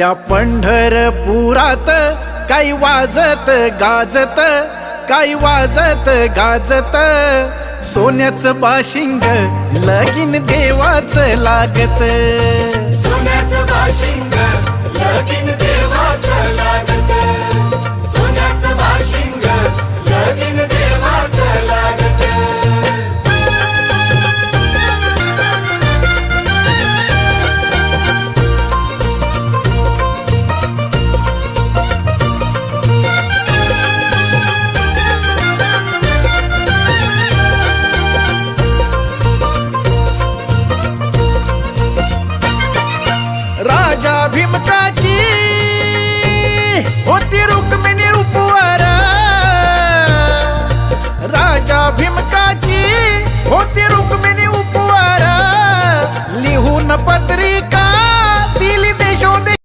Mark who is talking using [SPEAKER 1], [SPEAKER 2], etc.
[SPEAKER 1] त्या पंढरपुरात काही वाजत गाजत, काही वाजत गाजत, सोन्याचं बाशिंग लगीन देवाचं लागत.
[SPEAKER 2] सोन्याचं बाशिंग लगीन देवाचं लागत. सोन्याचं बाशिंग लगीन देवाचं लागत.
[SPEAKER 1] राजा भीमकाची होती रुक्मिणी रूपवर, राजा भीमकाची होती रुक्मिणी उपवर, लिहून पत्रिका